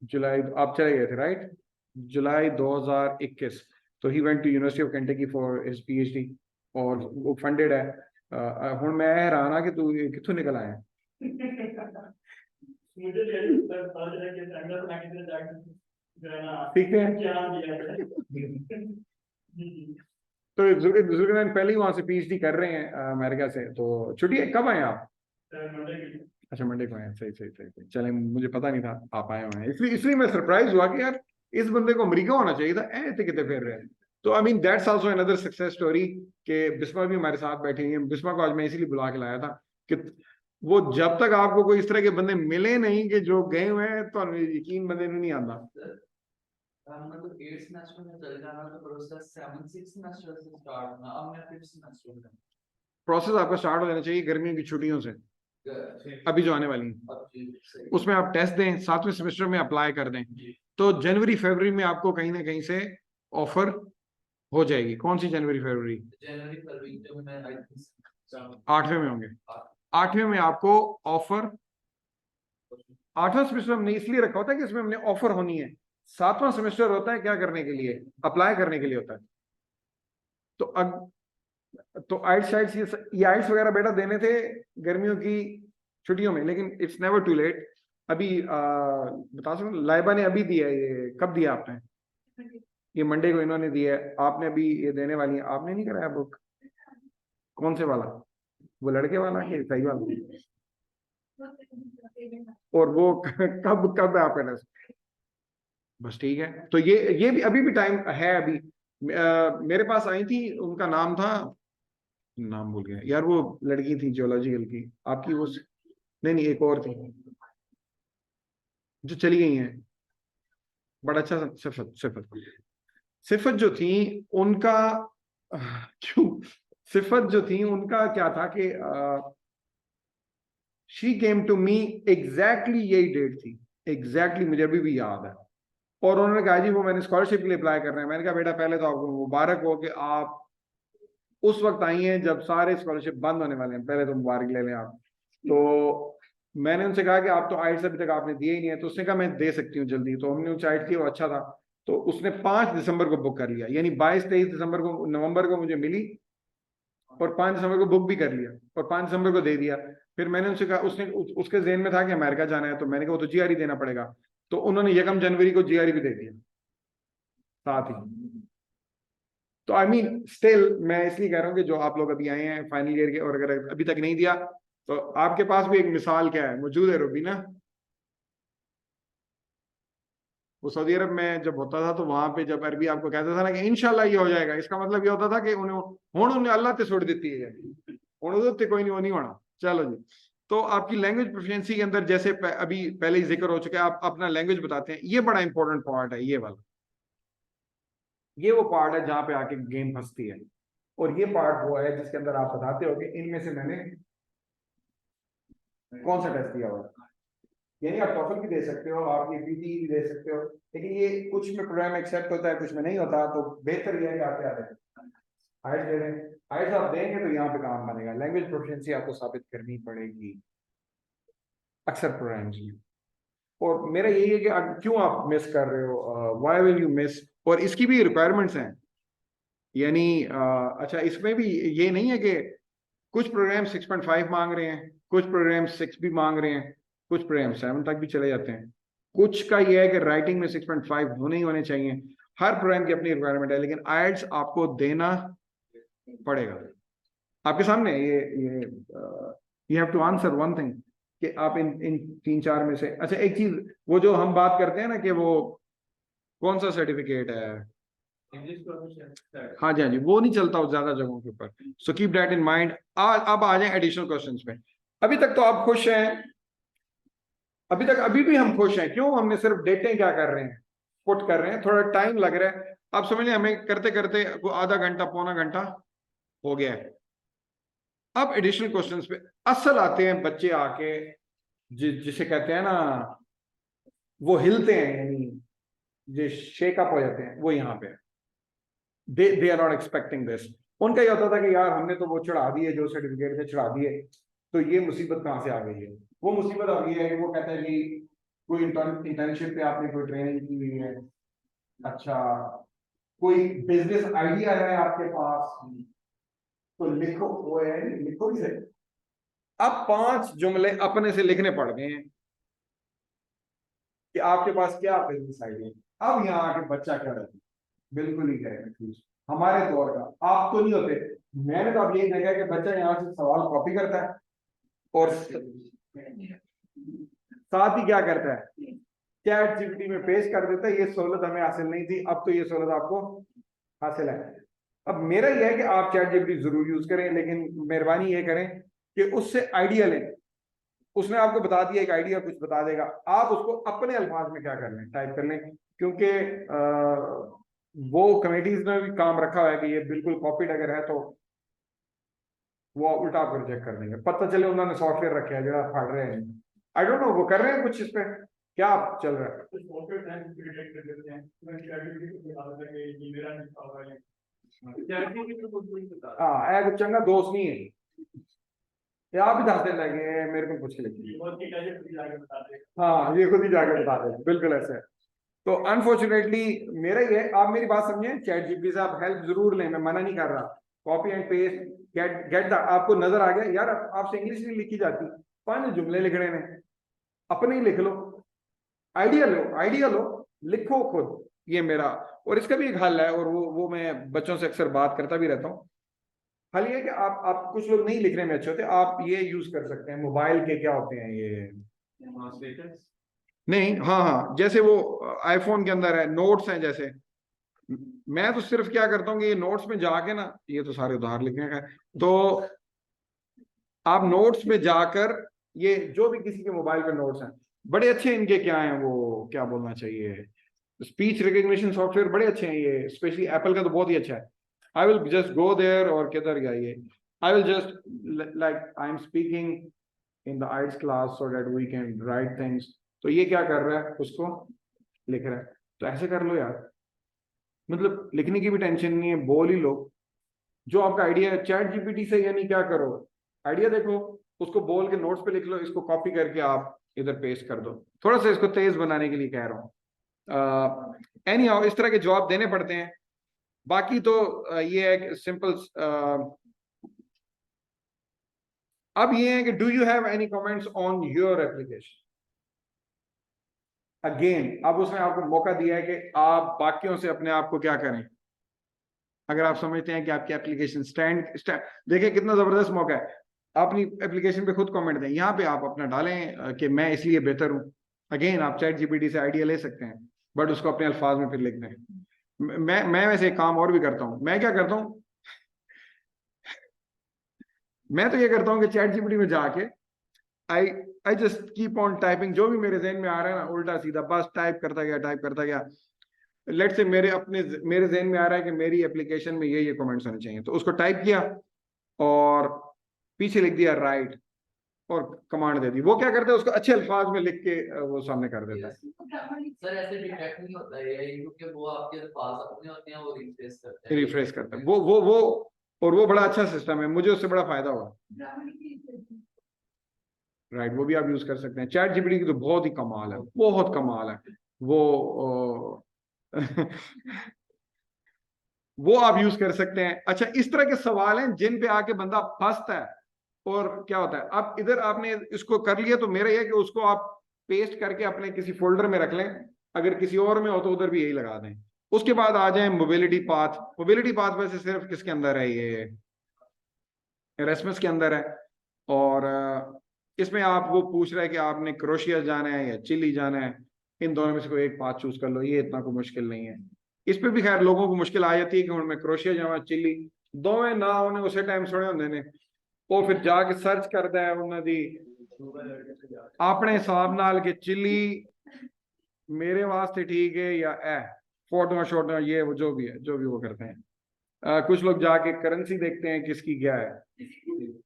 जुलाई आप चले गए थे राइट, जुलाई 2021। तो he went to University of Kentucky for his PhD, और वो फंडेड है। हुण मैं हैरान आ कि तू कित्थों निकल आया। ठीक है, तो जुल्करनैन पहले ही वहां से पीएचडी कर रहे हैं अमेरिका से। तो छुट्टी कब आए आप? अच्छा, मंडे को आए, सही सही सही सही। चले, मुझे पता नहीं था आप आए हुए हैं, इसलिए इसलिए मैं सरप्राइज हुआ कि यार इस बंदे को अमेरिका होना चाहिए था, ऐसे कितने फिर रहे हैं। तो I mean that's also another success story कि बिस्मा भी हमारे साथ बैठी हुई है। बिस्मा को आज मैं इसीलिए बुला के लाया था कि वो जब तक आपको कोई इस तरह के बंदे मिले नहीं कि जो गए हुए हैं, तो यकीन बंदे नहीं आता। मतलब 8 सेमेस्टर में चल जाना तो प्रोसेस 7 6 सेमेस्टर से स्टार्ट होना, अब मैं 5th सेमेस्टर में प्रोसेस आपका स्टार्ट हो जाना चाहिए गर्मियों की छुट्टियों से, अभी जो आने वाली है। उसमें आप टेस्ट दें, 7वें सेमेस्टर में अप्लाई कर दें, तो जनवरी फरवरी में आपको कहीं ना कहीं से ऑफर हो जाएगी। कौन सी जनवरी फरवरी? जनवरी फरवरी जब मैं आई थिंक 8वें में होंगे, 8वें में आपको ऑफर। 8वां सेमेस्टर हमने इसलिए रखा होता है कि इसमें हमने ऑफर होनी है। 7वां सेमेस्टर होता है क्या करने के लिए, अप्लाई करने के लिए होता है। तो आइट्स शाइट्स ये आइट्स वगैरह बेटा देने थे गर्मियों की छुट्टियों में, लेकिन इट्स नेवर टू लेट। अभी बता सकते, लाइबा ने अभी दिया है, ये कब दिया आपने? ये मंडे को इन्होंने दिया है, आपने अभी ये देने वाली है। आपने नहीं कराया बुक? कौन से वाला, वो लड़के वाला कि सही वाला? और वो कब कब आप है, बस ठीक है। तो ये भी अभी भी टाइम है अभी। मेरे पास आई थी, उनका नाम था, नाम भूल गया यार, वो लड़की थी जियोलॉजिकल की आपकी, वो नहीं नहीं एक और थी जो चली गई हैं, बड़ा अच्छा सिफत सिफत सिफत जो थी उनका, क्यों, सिफत जो थी उनका क्या था कि she came to me, exactly यही डेट थी, एग्जैक्टली मुझे अभी भी याद है। और उन्होंने कहा जी वो मैंने स्कॉलरशिप के लिए अप्लाई कर रहे हैं। मैंने कहा बेटा पहले तो आपको मुबारक हो कि आप उस वक्त आई हैं जब सारे स्कॉलरशिप बंद होने वाले हैं, पहले तो मुबारक ले लें आप। तो मैंने उनसे कहा कि आप तो आइट्स अभी तक आपने दिए ही नहीं है। तो उसने कहा मैं दे सकती हूँ जल्दी। तो हमने उनसे आइट्स दिए, वो अच्छा था। तो उसने 5 दिसंबर को बुक कर लिया, यानी 22-23 दिसंबर को, नवंबर को मुझे मिली, और 5 दिसंबर को बुक भी कर लिया, और 5 दिसंबर को दे दिया। फिर मैंने उनसे कहा, उसके जेहन में था कि अमेरिका जाना है, तो मैंने कहा वो तो जीआरई देना पड़ेगा। तो उन्होंने 1 जनवरी को जीआरई भी दे दिया साथ ही। तो आई मीन स्टिल मैं इसलिए कह रहा हूँ कि जो आप लोग अभी आए हैं फाइनल ईयर के, और अगर अभी तक नहीं दिया, तो आपके पास भी एक मिसाल क्या है मौजूद है, रूबीना। वो सऊदी अरब में जब होता था, तो वहां पे जब अरबी आपको कहता था ना कि इंशाल्लाह ये हो जाएगा, इसका मतलब ये होता था कि उन्हें अल्लाह ते छोड़ देती है, उन्हें कोई नहीं, वो नहीं होना। चलो जी। तो आपकी लैंग्वेज प्रोफिशिएंसी के अंदर, जैसे अभी पहले ही जिक्र हो चुका है, आप अपना लैंग्वेज बताते हैं, ये बड़ा इंपॉर्टेंट पार्ट है, ये वाला। ये वो पार्ट है जहां पे आके गेम फंसती है। और ये पार्ट वो है जिसके अंदर आप बताते हो कि इनमें से मैंने कौन सा टेस्ट दिया हुआ। यानी आप टॉफल भी दे सकते हो, आप ये पीटी भी दे सकते हो, लेकिन ये कुछ में प्रोग्राम एक्सेप्ट होता है, कुछ में नहीं होता। तो बेहतर ये है कि आप क्या दें, हाइट दे दें। हाइट आप देंगे तो यहाँ पे काम बनेगा। लैंग्वेज प्रोफिशिएंसी आपको साबित करनी पड़ेगी अक्सर प्रोग्राम्स में। और मेरा यही है कि क्यों आप मिस कर रहे हो, व्हाई विल यू मिस। और इसकी भी रिक्वायरमेंट्स हैं, यानी अच्छा इसमें भी ये नहीं है कि कुछ प्रोग्राम 6.5 मांग रहे हैं, कुछ प्रोग्राम 6 भी मांग रहे हैं, कुछ प्रोग्राम 7 तक भी चले जाते हैं। कुछ का ये है कि राइटिंग में 6.5 होने ही होने चाहिए। हर प्रोग्राम की अपनी रिक्वायरमेंट है, लेकिन आइट्स आपको देना पड़ेगा। आपके सामने ये you have to answer one thing, कि आप इन इन 3-4 में से, अच्छा एक चीज, वो जो हम बात करते हैं ना कि वो कौन सा सर्टिफिकेट है, इंग्लिश प्रोफिशिएंसी। हाँ जी हाँ जी, वो नहीं चलता उस ज्यादा जगहों के ऊपर। So keep that in mind. अब आ जाए एडिशनल क्वेश्चंस पे। अभी तक तो आप खुश हैं, अभी भी हम खुश हैं। क्यों, हमने सिर्फ डेटें क्या कर रहे हैं, पुट कर रहे हैं, थोड़ा टाइम लग रहा है। आप समझ लें हमें करते करते आधा घंटा पौना घंटा हो गया है। अब एडिशनल क्वेश्चंस पे असल आते हैं बच्चे आके, जिसे कहते हैं ना, वो हिलते हैं, यानी जो शेक अप हो जाते हैं, वो यहाँ पे they are not expecting this. उनका ये होता था कि यार हमने तो वो चढ़ा दिए, जो सर्टिफिकेट थे चढ़ा दिए, तो ये मुसीबत कहाँ से आ गई है। वो मुसीबत आ गई है कि वो कहते हैं कि कोई इंटर्नशिप पे आपने कोई ट्रेनिंग की हुई है, अच्छा कोई बिजनेस आइडिया है आपके पास, तो लिखो, वो है लिखो भी सही। अब 5 जुमले अपने से लिखने पड़ गए हैं कि आपके पास क्या बिजनेस आइडिया है। अब यहाँ आके बच्चा क्या रहता है, बिल्कुल ही करेक्ट। हमारे दौर का आप तो नहीं होते। मैंने तो अब यही देखा है कि बच्चा यहाँ से सवाल कॉपी करता है, और साथ ही क्या करता है, चैट जीपीटी में पेश कर देता है। ये सहूलत हमें हासिल नहीं थी, अब तो ये सहूलत आपको हासिल है। अब मेरा यह है कि आप चैट जीपीटी जरूर यूज करें, लेकिन मेहरबानी ये करें कि उससे आइडिया लें। उसने आपको बता दिया एक आइडिया, कुछ बता देगा, आप उसको अपने अल्फाज में क्या कर लें, टाइप कर लें। क्योंकि वो कमेटीज ने भी काम रखा हुआ है कि ये बिल्कुल कॉपीड अगर है तो वो उल्टा आपको रिजेक्ट कर देंगे। पता चले उन्होंने सॉफ्टवेयर रखे हैं जो आप फाड़ रहे हैं, आई डोंट नो वो कर रहे हैं कुछ इस पे, क्या चल रहा है। कुछ सॉफ्टवेयर हैं जो रिजेक्ट कर देते हैं, मैं चैटजीपीटी को बता देता है कि ये मेरा लिखा हुआ है। चैटजीपीटी तो कुछ नहीं बता। हाँ एक चंगा दोस्त नहीं है, ये आप ही दसने लगे मेरे को पूछ के लिखिए। बहुत की कैसे खुद जाके बता दे। हाँ ये खुद ही जाकर बता दें, बिल्कुल ऐसे है। तो अनफॉर्चुनेटली मेरा ये है, आप मेरी बात समझे, चैट जीपीटी से आप हेल्प जरूर लें, मैं मना नहीं कर रहा। Copy and paste, get the, आपको नजर आ गया यार आपसे इंग्लिश नहीं लिखी जाती, 5 जुमले लिखने में, अपने ही लिख लो, आइडिया लो, लिखो खुद। ये मेरा, और इसका भी एक हल है, और वो मैं बच्चों से अक्सर बात करता भी रहता हूँ खाली है कि आप कुछ लोग नहीं लिखने में अच्छे होते, आप ये यूज कर सकते हैं मोबाइल के, क्या होते हैं ये, स्टेटस। नहीं, हाँ हाँ, जैसे वो आईफोन के अंदर है नोट्स हैं जैसे, मैं तो सिर्फ क्या करता हूँ कि ये नोट्स में जाके ना, ये तो सारे उधार लिखने का है, तो आप नोट्स में जाकर ये जो भी किसी के मोबाइल पे नोट्स हैं, बड़े अच्छे इनके क्या हैं वो, क्या बोलना चाहिए, स्पीच रिकग्निशन सॉफ्टवेयर बड़े अच्छे हैं ये, स्पेशली एप्पल का तो बहुत ही अच्छा है। I will just go there, और किधर गया ये, I will just like I am speaking in the IELTS class so that we can write things, तो ये क्या कर रहा है, उसको लिख रहा है। तो ऐसे कर लो यार, मतलब लिखने की भी टेंशन नहीं है, बोल ही लो। जो आपका आइडिया है चैट जीपीटी से, यानी क्या करो, आइडिया देखो, उसको बोल के नोट्स पे लिख लो, इसको कॉपी करके आप इधर पेस्ट कर दो। थोड़ा सा इसको तेज बनाने के लिए कह रहा हूँ। एनी हाउ, इस तरह के जवाब देने पड़ते हैं। बाकी तो ये है कि सिंपल। अब ये है कि do you have any comments on your application. Again अब उसने आपको मौका दिया है कि आप बाकियों से अपने आप को क्या करें, अगर आप समझते हैं कि आपकी एप्लीकेशन स्टैंड देखिए कितना जबरदस्त मौका है, अपनी एप्लीकेशन पे खुद कमेंट दें, यहाँ पे आप अपना डालें कि मैं इसलिए बेहतर हूँ। अगेन आप चैट जीपीटी से आइडिया ले सकते हैं, बट उसको अपने अल्फाज में फिर लिख दें। मैं वैसे एक काम और भी करता हूँ, मैं क्या करता हूँ, मैं तो ये करता हूँ कि चैट जीपीटी में जाके I I just keep on typing, जो भी मेरे जहन में आ रहा है ना, उल्टा सीधा बस टाइप करता गया, टाइप करता गया। लेट से मेरे जहन में आ रहा है कि मेरी एप्लीकेशन में ये कमेंट्स होने चाहिए, तो उसको टाइप किया और पीछे लिख दिया राइट, और कमांड दे दी, वो क्या करता है उसको अच्छे अल्फाज में लिख के वो सामने कर देता है। सर ऐसे डिटेक्ट नहीं होता है ये, क्योंकि वो आपके पास अपने होते हैं, वो रिफ्रेश करते हैं। रिफ्रेश करता है वो और वो बड़ा अच्छा सिस्टम है, मुझे उससे बड़ा फायदा हुआ। राइट, वो भी आप यूज कर सकते हैं। चैट जीपीटी की तो बहुत ही कमाल है, बहुत कमाल है वो वो आप यूज कर सकते हैं। अच्छा, इस तरह के सवाल हैं जिन पे आके बंदा फंसता है, और क्या होता है, अब इधर आपने इसको कर लिया, तो मेरा यह है कि उसको आप पेस्ट करके अपने किसी फोल्डर में रख लें, अगर किसी और में हो तो उधर भी यही लगा दें। उसके बाद आ जाए मोबिलिटी पाथ। मोबिलिटी पाथ वैसे सिर्फ किसके अंदर है, ये एरेस्मस के अंदर है, और इसमें आप वो पूछ रहा है कि आपने क्रोशिया जाना है या चिली जाना है, इन दोनों में से कोई एक पाथ चूज कर लो, ये इतना कोई मुश्किल नहीं है। इस पे भी खैर लोगों को मुश्किल आ जाती है कि मैं क्रोशिया जावा चिली, दोवें ना उन्हें उसे टाइम सुने होंगे ने, वो फिर जाके सर्च करता है उन्होंने दी अपने हिसाब नाल के चिली मेरे वास्ते ठीक है या ए, फोटो शोटो ये वो जो भी है, जो भी वो करते हैं। कुछ लोग जाके करेंसी देखते हैं किसकी क्या है,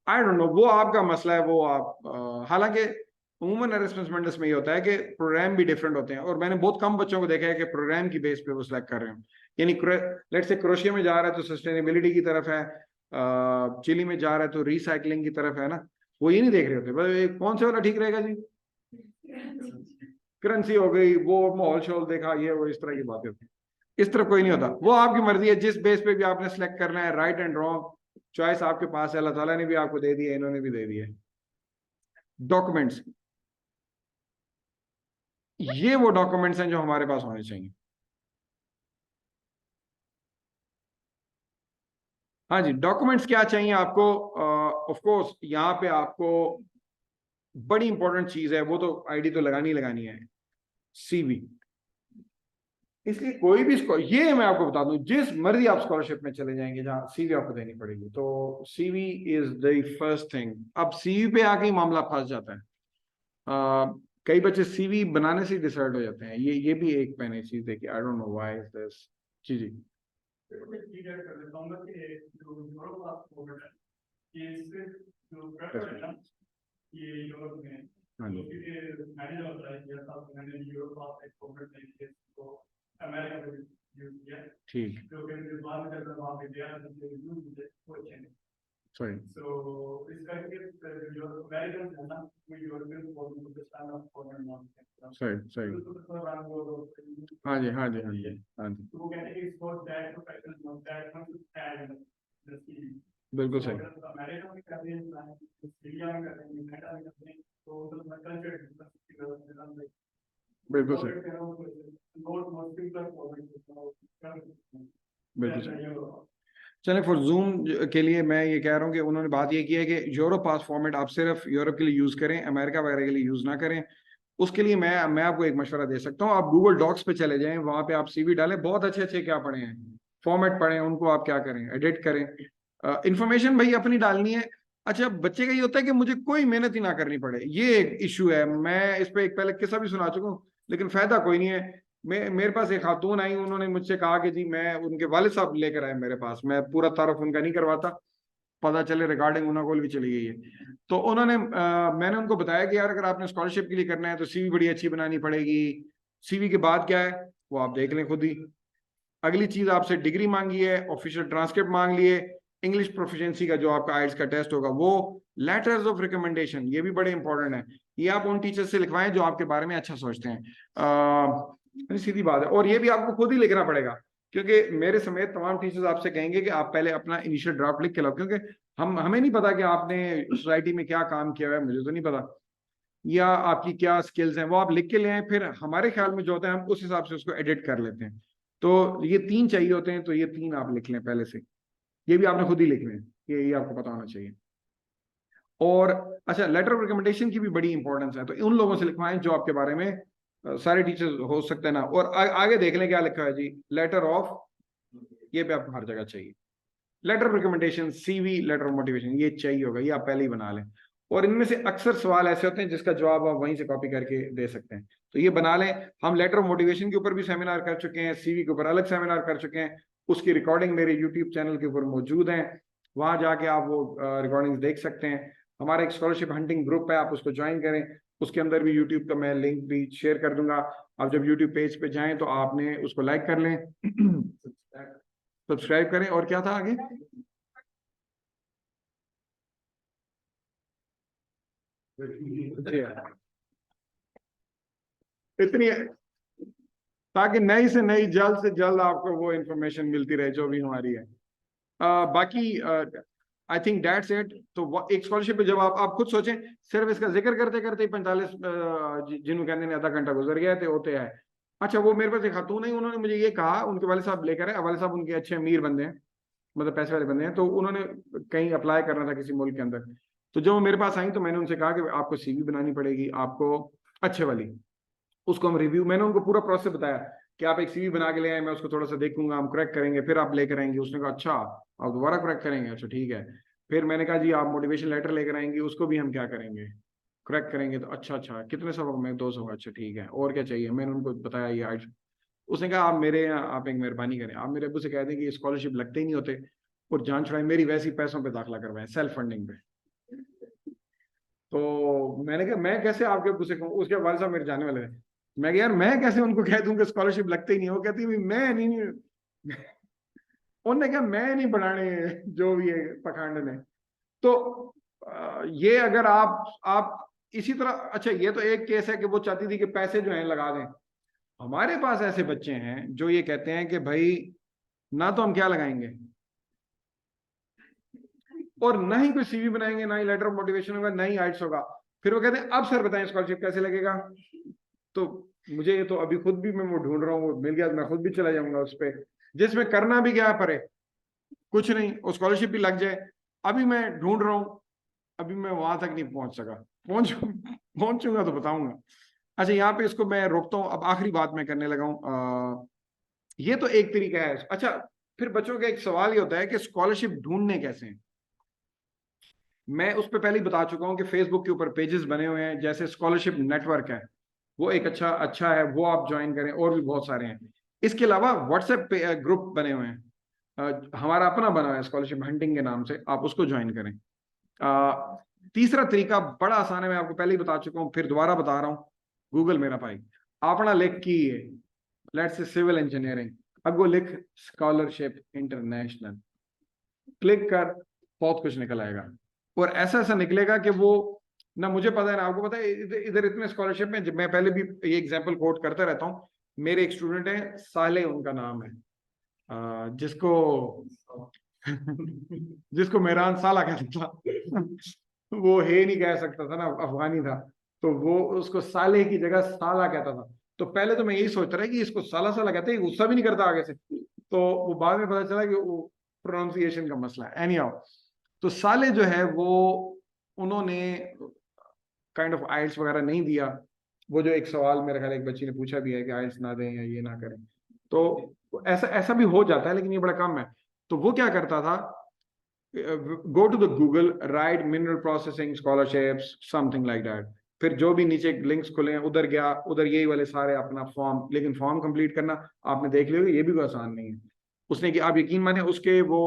आई डोंट नो, वो आपका मसला है, वो आप हालांकि उमूमन अरेस्टमेंट में ये होता है कि प्रोग्राम भी डिफरेंट होते हैं, और मैंने बहुत कम बच्चों को देखा है कि प्रोग्राम की बेस पे वो सिलेक्ट कर रहे हैं। यानी लेट से क्रोशिया में जा रहा है तो सस्टेनेबिलिटी की तरफ है, चिली में जा रहा है तो रिसाइकलिंग की तरफ है ना, वो ये नहीं देख रहे होते बस कौन से वाला ठीक रहेगा जी, करेंसी हो गई, वो माहौल शोल देखा, ये वो इस तरह की बातें होती है। इस तरफ कोई नहीं होता, वो आपकी मर्जी है, जिस बेस पे भी आपने सेलेक्ट करना है, राइट एंड रॉन्ग चॉइस आपके पास है, अल्लाह ताला ने भी आपको दे दी है, इन्होंने भी दे दी है। डॉक्यूमेंट्स, ये वो डॉक्यूमेंट्स हैं जो हमारे पास होने चाहिए। हाँ जी, डॉक्यूमेंट्स क्या चाहिए आपको, ऑफ कोर्स यहाँ पे आपको बड़ी इंपॉर्टेंट चीज है, वो तो आईडी तो लगानी लगानी है, सीवी। इसलिए कोई भी ये मैं आपको बता दूं, जिस मर्जी आप स्कॉलरशिप में चले जाएंगे जहाँ सीवी आपको देनी पड़ेगी, तो CV is the first thing. अब सीवी पे आके ही मामला फंस जाता है। कई बच्चे सीवी बनाने से डिसर्ट हो जाते हैं, ये भी एक मैंने चीज देखी, I don't know why is this. जी जी, मैं क्लियर कर देता हूँ कि जो यूरोप का कोविड है, ये सिर्फ जो पेपर है ना, ये यूरोप में हाँ जो जी, कि मैंने अप्लाई किया था, मैंने यूरोप का एक कोविड नहीं को अमेरिका में यूज किया, ठीक, जो कि मुझे बाद में जब वहाँ पे गया मुझे यूज मुझे वो अच्छे नहीं। सॉरी, So इस करके जो अमेरिकन है ना, वो यूरोपियन पाकिस्तान और फॉरेन नॉन सॉरी सॉरी, हाँ जी हाँ जी हाँ जी हाँ जी, तो वो कहते हैं कि इसको that professional not that not ad जैसे बिल्कुल सही, अमेरिका में कर रहे हैं, ऑस्ट्रेलिया में कर रहे हैं, कनाडा में कर रहे हैं, तो मतलब कल्चर डिफरेंस की वजह से बिल्कुल सही, नोट मोस्टली पर बिल्कुल सही। चलें, फॉर जूम के लिए मैं ये कह रहा हूँ कि उन्होंने बात ये की है कि यूरोप पास फॉर्मेट आप सिर्फ यूरोप के लिए यूज करें, अमेरिका वगैरह के लिए यूज ना करें। उसके लिए मैं आपको एक मशवरा दे सकता हूँ, आप गूगल डॉक्स पे चले जाएं, वहां पे आप सीवी डालें, बहुत अच्छे अच्छे क्या पढ़े हैं फॉर्मेट पढ़े हैं, उनको आप क्या करें, एडिट करें। इंफॉर्मेशन भाई अपनी डालनी है। अच्छा, बच्चे का ये होता है कि मुझे कोई मेहनत ही ना करनी पड़े, ये एक इशू है। मैं इस पे एक पहले किस्सा भी सुना चुका हूँ, लेकिन फायदा कोई नहीं है। मेरे पास एक खातून आई, उन्होंने मुझसे कहा कि जी मैं, उनके वालिद साहब लेकर आए मेरे पास, मैं पूरा तारुफ उनका नहीं करवाता, पता चले रिकॉर्डिंग उन्होंने कोल भी चली गई है। तो मैंने उनको बताया कि यार अगर आपने स्कॉलरशिप के लिए करना है तो सीवी बड़ी अच्छी बनानी पड़ेगी। सीवी के बाद क्या है वो आप देख लें खुद ही। अगली चीज आपसे डिग्री मांगी है, ऑफिशियल ट्रांसक्रिप्ट मांग लिए, इंग्लिश प्रोफिशिएंसी का जो आपका आइल्स का टेस्ट होगा वो, लेटर्स ऑफ रिकमेंडेशन, ये भी बड़े इंपॉर्टेंट है। ये आप उन टीचर से लिखवाएं जो आपके बारे में अच्छा सोचते हैं। सीधी बात है, और ये भी आपको खुद ही लिखना पड़ेगा, क्योंकि मेरे समेत तमाम टीचर्स आपसे कहेंगे कि आप पहले अपना इनिशियल ड्राफ्ट लिख के लाओ, क्योंकि हमें नहीं पता कि आपने सोसाइटी में क्या काम किया हुआ है, मुझे तो नहीं पता, या आपकी क्या स्किल्स हैं, वो आप लिख के ले आए, फिर हमारे ख्याल में जो होता है हम उस हिसाब से उसको एडिट कर लेते हैं। तो ये 3 चाहिए होते हैं, तो ये 3 आप लिख लें पहले से, ये भी आपने खुद ही लिखने हैं, ये आपको पता होना चाहिए। और अच्छा, लेटर ऑफ रिकमेंडेशन की भी बड़ी इंपॉर्टेंस है, तो उन लोगों से लिखवाएं जो आपके बारे में, सारे टीचर्स हो सकते हैं ना, और आगे देख लें क्या लिखा है जी, लेटर ऑफ, ये भी आपको हर जगह चाहिए। Letter of recommendation, CV, letter of motivation, ये चाहिए होगा, ये आप पहले ही बना लें। और इनमें से अक्सर सवाल ऐसे होते हैं जिसका जवाब आप वहीं से कॉपी करके दे सकते हैं, तो ये बना लें। हम लेटर ऑफ मोटिवेशन के ऊपर भी सेमिनार कर चुके हैं, सीवी के ऊपर अलग सेमिनार कर चुके हैं, उसकी रिकॉर्डिंग मेरे यूट्यूब चैनल के ऊपर मौजूद है, वहां जाके आप वो रिकॉर्डिंग देख सकते हैं। हमारा एक स्कॉलरशिप हंटिंग ग्रुप है, आप उसको ज्वाइन करें, उसके अंदर भी यूट्यूब का मैं लिंक भी शेयर कर दूंगा। आप जब यूट्यूब पेज पे जाएं तो आपने उसको लाइक कर लें, सब्सक्राइब करें, और क्या था आगे, इतनी, ताकि नई से नई जल्द से जल्द आपको वो इंफॉर्मेशन मिलती रहे जो भी हमारी है। बाकी आई थिंक दैट्स इट। तो एक स्कॉलरशिप पे जब आप खुद सोचें, सिर्फ इसका जिक्र करते करते ही 45 जिन्होंने कहने ने आधा घंटा गुजर गया थे होते हैं। अच्छा, वो मेरे पास एक खातून है, उन्होंने मुझे ये कहा, उनके वाले साहब लेकर है, वाले साहब उनके अच्छे अमीर बंदे हैं, मतलब पैसे वाले बंदे हैं, तो उन्होंने कहीं अप्लाई करना था किसी मुल्क के अंदर। तो जब वो मेरे पास आई तो मैंने उनसे कहा कि आपको सीवी बनानी पड़ेगी आपको, अच्छे वाली, उसको हम रिव्यू, मैंने उनको पूरा प्रोसेस बताया कि आप एक सीवी बना के ले आए, मैं उसको थोड़ा सा देखूंगा, हम करेक्ट करेंगे, फिर आप लेकर आएंगे। उसने कहा अच्छा आप दोबारा करेक्ट करेंगे, अच्छा ठीक है। फिर मैंने कहा जी आप मोटिवेशन लेटर लेकर आएंगे, उसको भी हम क्या करेंगे, करेक्ट करेंगे। तो अच्छा अच्छा कितने सौ, मैं 200, अच्छा ठीक है, और क्या चाहिए, मैंने उनको बताया ये आज। उसने कहा आप मेरे यहाँ, आप एक मेहरबानी करें, आप मेरे अब्बू से कह दें कि स्कॉलरशिप लगते ही नहीं होते, और जान छुड़ाएं मेरी वैसी पैसों पे दाखिला करवाएं, सेल्फ फंडिंग पे। तो मैंने कहा मैं कैसे आपके अब्बू से कहूँ, उसके वाले साहब मेरे जाने वाले हैं। मैं कहा यार मैं कैसे उनको कह दूं कि स्कॉलरशिप लगते ही नहीं, वो कहती मैं नहीं उन्होंने कहा मैं नहीं बढ़ाने जो भी है पखंड ने। तो ये अगर आप इसी तरह, अच्छा ये तो एक केस है कि वो चाहती थी कि पैसे जो हैं लगा दें। हमारे पास ऐसे बच्चे हैं जो ये कहते हैं कि भाई ना तो हम क्या लगाएंगे, और ना ही कोई सीवी बनाएंगे, ना ही लेटर ऑफ मोटिवेशन होगा, ना ही आइट्स होगा। फिर वो कहते हैं अब सर बताएं स्कॉलरशिप कैसे लगेगा। तो मुझे ये तो अभी खुद भी मैं वो ढूंढ रहा हूँ, मिल गया तो मैं खुद भी चला जाऊंगा उस पर, जिसमें करना भी क्या पड़े, कुछ नहीं, और स्कॉलरशिप भी लग जाए। अभी मैं ढूंढ रहा हूँ, अभी मैं वहां तक नहीं पहुंच सका, पहुंचूंगा तो बताऊंगा। अच्छा यहाँ पे इसको मैं रोकता हूँ, अब आखिरी बात मैं करने लगा हूँ। ये तो एक तरीका है। अच्छा, फिर बच्चों का एक सवाल ये होता है कि स्कॉलरशिप ढूंढने कैसे हैं। मैं उस पर पहले ही बता चुका हूँ कि फेसबुक के ऊपर पेजेस बने हुए हैं, जैसे स्कॉलरशिप नेटवर्क है, वो एक अच्छा है, वो आप ज्वाइन करें, और भी बहुत सारे हैं। इसके अलावा व्हाट्सएप पे ग्रुप बने हुए हैं, हमारा अपना बना है स्कॉलरशिप हंटिंग के नाम से, आप उसको ज्वाइन करें। तीसरा तरीका बड़ा आसान है, मैं आपको पहले ही बता चुका हूँ, फिर दोबारा बता रहा हूँ। गूगल मेरा भाई, अपना लिख की है, लेट्स से सिविल इंजीनियरिंग, अगो लिख स्कॉलरशिप इंटरनेशनल, क्लिक कर, बहुत कुछ निकल आएगा। और ऐसा ऐसा निकलेगा कि वो, ना मुझे पता है ना आपको पता है, इधर इतने स्कॉलरशिप में, मैं पहले भी ये एग्जांपल कोट करता रहता हूँ। मेरे एक स्टूडेंट है, साले उनका नाम है, जिसको जिसको मेहरान साला कहता था वो हे नहीं कह सकता था ना, अफगानी था, तो वो उसको साले की जगह साला कहता था। तो पहले तो मैं यही सोच रहा कि इसको साला साला कहते हैं, गुस्सा भी नहीं करता आगे से। तो वो बाद में पता चला कि वो प्रोनाउंसिएशन का मसला है। एनी तो साले जो है वो उन्होंने काइंड ऑफ आइल्स वगैरह नहीं दिया। वो जो एक सवाल मेरे ख्याल एक बच्ची ने पूछा भी है कि आइल्स ना दें या ये ना करें, तो ऐसा ऐसा भी हो जाता है, लेकिन ये बड़ा कम है। तो वो क्या करता था, go to the Google, write mineral processing scholarships something like that, फिर जो भी नीचे लिंक्स खुले हैं उधर गया, उधर यही वाले सारे अपना फॉर्म, लेकिन फॉर्म कंप्लीट करना आपने देख लिया ये भी कोई आसान नहीं है। उसने कि आप यकीन माने उसके वो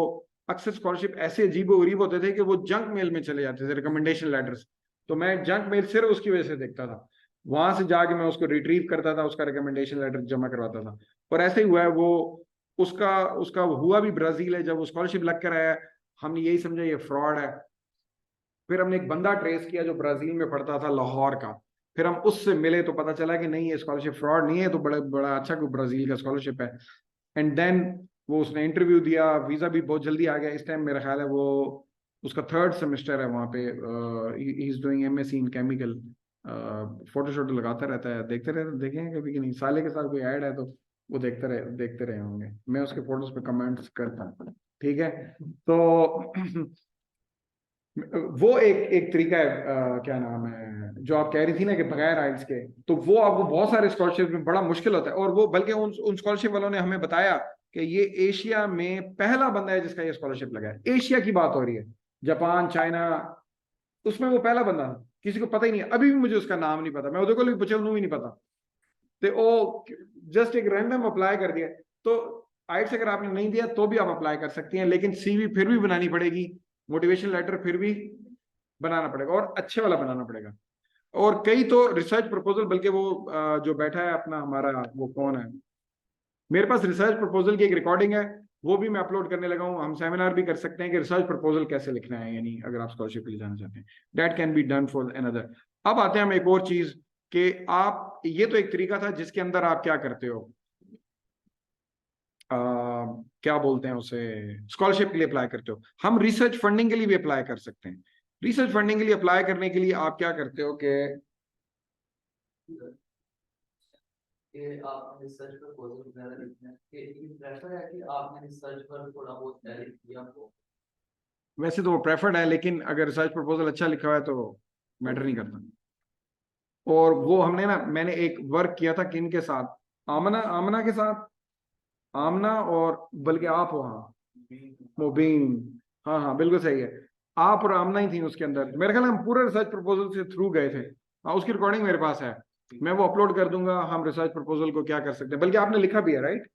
अक्सर स्कॉलरशिप ऐसे अजीबो गरीब होते थे कि वो जंक मेल में चले जाते थे, रिकमेंडेशन लेटर्स। तो मैं जंक मेल सिर्फ उसकी वजह से देखता था, वहां से जाके मैं उसको रिट्रीव करता था, उसका रिकमेंडेशन लेटर जमा करवाता था। और ऐसे ही हुआ है, वो उसका उसका हुआ भी ब्राजील है। जब वो स्कॉलरशिप लग कर आया हमने यही समझा ये फ्रॉड है। फिर हमने एक बंदा ट्रेस किया जो ब्राजील में पढ़ता था, लाहौर का। फिर हम उससे मिले तो पता चला कि नहीं ये स्कॉलरशिप फ्रॉड नहीं है, तो बड़ा बड़ा अच्छा कोई ब्राजील का स्कॉलरशिप है। एंड देन वो उसने इंटरव्यू दिया, वीजा भी बहुत जल्दी आ गया। इस टाइम मेरा ख्याल है वो उसका 3rd सेमेस्टर है वहाँ पे। He is doing MSc in chemical. Photo शोटो लगाता रहता है, देखते रहते देखे हैं कभी कि नहीं, साले के साथ कोई ऐड है तो वो देखते रहे होंगे। मैं उसके फोटोज पे कमेंट्स करता हूँ, ठीक है। तो वो एक तरीका है, क्या नाम है, जो आप कह रही थी ना कि बगैर आइल्स के, तो वो आपको बहुत सारे स्कॉलरशिप में बड़ा मुश्किल होता है। और वो बल्कि उन स्कॉलरशिप वालों ने हमें बताया कि ये एशिया में पहला बंदा है जिसका ये स्कॉलरशिप लगा है। एशिया की बात हो रही है, जापान, चाइना, उसमें वो पहला बंदा था। किसी को पता ही नहीं है, अभी भी मुझे उसका नाम नहीं पता, मैं उधर को पूछा उन्होंने भी नहीं पता। तो वो जस्ट एक रैंडम अप्लाई कर दिया। तो आइल्स अगर आपने नहीं दिया तो भी आप अप्लाई कर सकती हैं, लेकिन सीवी फिर भी बनानी पड़ेगी, मोटिवेशन लेटर फिर भी बनाना पड़ेगा, और अच्छे वाला बनाना पड़ेगा। और कई तो रिसर्च प्रपोजल, बल्कि वो जो बैठा है अपना हमारा, वो कौन है, मेरे पास रिसर्च प्रपोजल की एक रिकॉर्डिंग है, वो भी मैं अपलोड करने लगा हूँ। हम सेमिनार भी कर सकते हैं कि रिसर्च प्रपोजल कैसे लिखना है, यानी अगर आप स्कॉलरशिप के लिए जाना चाहते हैं, that can be done for another. अब आते हैं हम एक और चीज कि आप, ये तो एक तरीका था जिसके अंदर आप क्या करते हो, क्या बोलते हैं उसे, स्कॉलरशिप के लिए अप्लाई करते हो। हम रिसर्च फंडिंग के लिए भी अप्लाई कर सकते हैं। रिसर्च फंडिंग के लिए अप्लाई करने के लिए आप क्या करते हो कि आप रिसर्च प्रपोजल वगैरह लिखना है कि ये प्रेफर है कि आपने रिसर्च पर थोड़ा बहुत पहले किया हो। वैसे तो वो प्रेफर्ड है, लेकिन अगर रिसर्च प्रपोजल अच्छा लिखा हुआ है तो मैटर नहीं करता। और वो हमने ना, मैंने एक वर्क किया था किन के साथ, आमना आमना के साथ, आमना और बल्कि आप हो, हाँ मुबीन, हाँ हाँ बिल्कुल सही है, आप और आमना ही थी उसके अंदर। मेरे ख्याल हम पूरे रिसर्च प्रपोजल से थ्रू गए थे। हाँ उसकी रिकॉर्डिंग मेरे पास है, मैं वो अपलोड कर दूंगा। हम रिसर्च प्रपोजल को क्या कर सकते हैं, बल्कि आपने लिखा भी है राइट।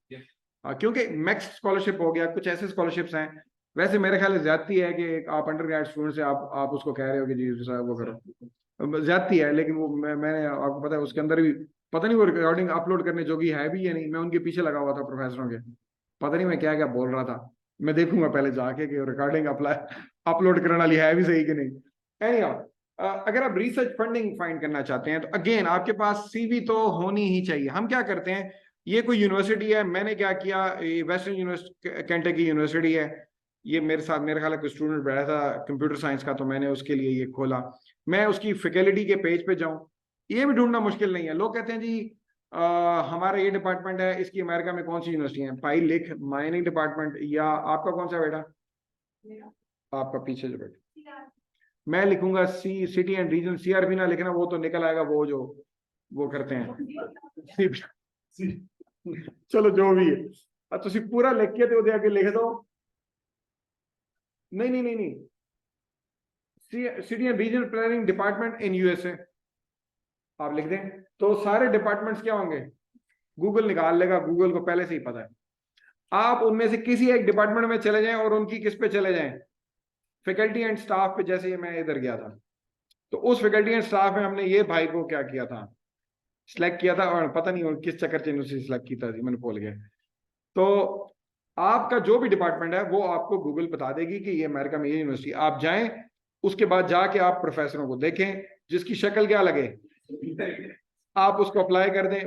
क्योंकि मैक्स स्कॉलरशिप हो गया, कुछ ऐसे स्कॉलरशिप्स हैं, वैसे मेरे ख्याल ज्यादती है कि आप अंडर ग्रेड स्टूडेंट से आप उसको कह रहे हो कि जी साहब वो करो, ज्यादती है। लेकिन वो मैंने आपको पता है उसके अंदर भी पता नहीं वो रिकॉर्डिंग अपलोड करने जोगी है भी या नहीं। मैं उनके पीछे लगा हुआ था प्रोफेसरों के, पता नहीं मैं क्या क्या बोल रहा था। मैं देखूंगा पहले जाके कि रिकॉर्डिंग अपलोड करने वाली है भी सही कि नहीं। एनीहाउ, अगर आप रिसर्च फंडिंग फाइंड करना चाहते हैं तो अगेन आपके पास सीवी तो होनी ही चाहिए। हम क्या करते हैं, ये कोई यूनिवर्सिटी है, मैंने क्या किया, वेस्टर्न यूनिवर्सिटी, केंटकी यूनिवर्सिटी है, ये मेरे साथ मेरे ख्याल है कोई स्टूडेंट बैठा था कंप्यूटर साइंस का, तो मैंने उसके लिए ये खोला। मैं उसकी फैकल्टी के पेज पे जाऊं, ये भी ढूंढना मुश्किल नहीं है। लोग कहते हैं जी हमारा ये डिपार्टमेंट है, इसकी अमेरिका में कौन सी यूनिवर्सिटी है, भाई लिख माइनिंग डिपार्टमेंट, या आपका कौन सा बेटा, आपका पीछे जो बेटा, मैं लिखूंगा सिटी एंड रीजन, सीआरबी ना लिखना, वो तो निकल आएगा वो जो वो करते हैं। चलो जो भी है, अब तुम पूरा लिख के तो आगे लिख दो। नहीं नहीं नहीं नहीं, city and region planning department in USA आप लिख दें तो सारे डिपार्टमेंट्स क्या होंगे, गूगल निकाल लेगा, गूगल को पहले से ही पता है। आप उनमें से किसी एक डिपार्टमेंट में चले जाएं और उनकी किस पे चले जाएं, फैकल्टी एंड स्टाफ पे। जैसे मैं इधर गया था तो उस फैकल्टी एंड स्टाफ में हमने ये भाई को क्या किया था, सिलेक्ट किया था, और पता नहीं किस चक्कर से यूनिवर्सिटी सिलेक्ट की था, मैंने भूल गया। तो आपका जो भी डिपार्टमेंट है वो आपको गूगल बता देगी कि ये अमेरिका में ये यूनिवर्सिटी, आप जाएं, उसके बाद जाके आप प्रोफेसरों को देखें जिसकी शक्ल क्या लगे, आप उसको अप्लाई कर दें।